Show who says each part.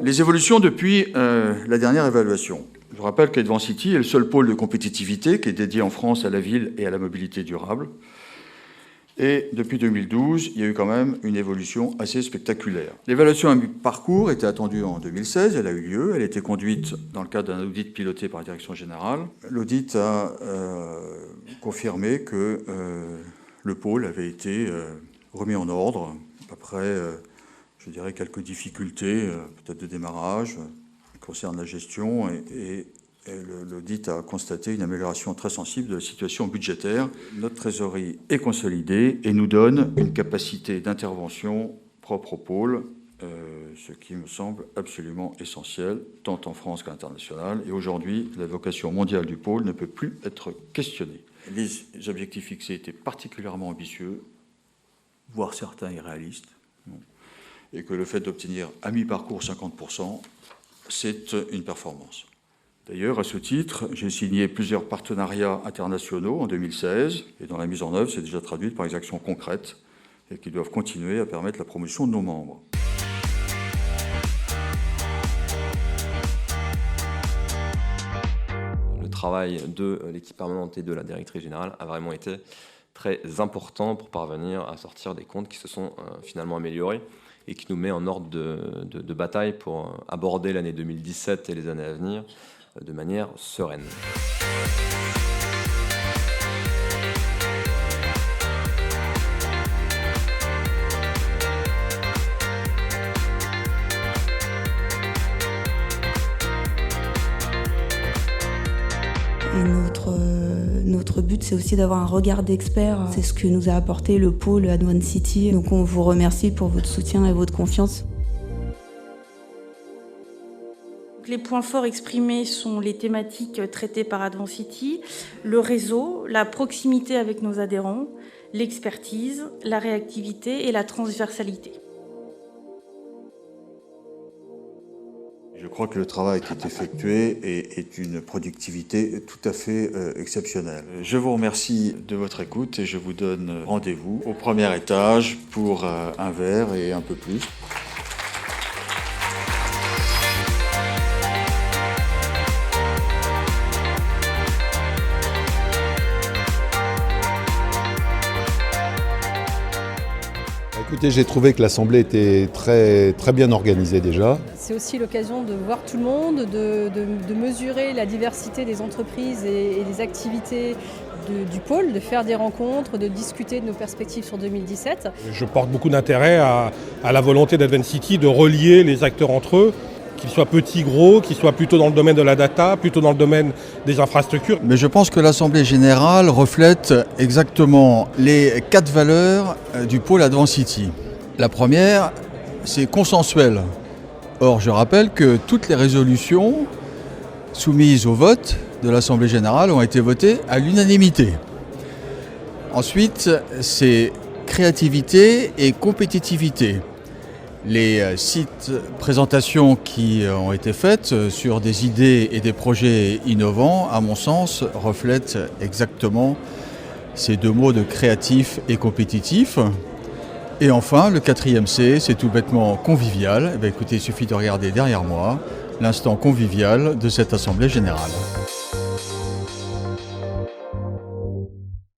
Speaker 1: Les évolutions depuis la dernière évaluation. Je rappelle qu'Advancity est le seul pôle de compétitivité qui est dédié en France à la ville et à la mobilité durable. Et depuis 2012, il y a eu quand même une évolution assez spectaculaire. L'évaluation à mi-parcours était attendue en 2016, elle a eu lieu, elle a été conduite dans le cadre d'un audit piloté par la Direction générale. L'audit a confirmé que le pôle avait été remis en ordre après, je dirais, quelques difficultés, peut-être de démarrage, qui concernent la gestion et l'audit a constaté une amélioration très sensible de la situation budgétaire. Notre trésorerie est consolidée et nous donne une capacité d'intervention propre au pôle, ce qui me semble absolument essentiel, tant en France qu'à l'international. Et aujourd'hui, la vocation mondiale du pôle ne peut plus être questionnée. Les objectifs fixés étaient particulièrement ambitieux, voire certains irréalistes, et que le fait d'obtenir à mi-parcours 50%, c'est une performance. D'ailleurs, à ce titre, j'ai signé plusieurs partenariats internationaux en 2016, et dont la mise en œuvre s'est déjà traduite par des actions concrètes et qui doivent continuer à permettre la promotion de nos membres.
Speaker 2: Le travail de l'équipe permanente et de la directrice générale a vraiment été très important pour parvenir à sortir des comptes qui se sont finalement améliorés et qui nous met en ordre de bataille pour aborder l'année 2017 et les années à venir de manière sereine.
Speaker 3: Et notre but, c'est aussi d'avoir un regard d'expert. C'est ce que nous a apporté le pôle Advancity. Donc on vous remercie pour votre soutien et votre confiance.
Speaker 4: Les points forts exprimés sont les thématiques traitées par Advancity, le réseau, la proximité avec nos adhérents, l'expertise, la réactivité et la transversalité.
Speaker 1: Je crois que le travail qui est effectué est une productivité tout à fait exceptionnelle. Je vous remercie de votre écoute et je vous donne rendez-vous au premier étage pour un verre et un peu plus.
Speaker 5: Écoutez, j'ai trouvé que l'Assemblée était très bien organisée déjà.
Speaker 6: C'est aussi l'occasion de voir tout le monde, de mesurer la diversité des entreprises et des activités du pôle, de faire des rencontres, de discuter de nos perspectives sur 2017.
Speaker 7: Je porte beaucoup d'intérêt à la volonté d'Advancity de relier les acteurs entre eux, qu'ils soient petits, gros, qu'ils soient plutôt dans le domaine de la data, plutôt dans le domaine des infrastructures.
Speaker 1: Mais je pense que l'Assemblée générale reflète exactement les 4 valeurs du pôle Advancity. La première, c'est consensuel. Or, je rappelle que toutes les résolutions soumises au vote de l'Assemblée générale ont été votées à l'unanimité. Ensuite, c'est créativité et compétitivité. Les sites présentations qui ont été faites sur des idées et des projets innovants, à mon sens, reflètent exactement ces 2 mots de créatif et compétitif. Et enfin, le 4e C, c'est tout bêtement convivial. Écoutez, il suffit de regarder derrière moi l'instant convivial de cette Assemblée générale.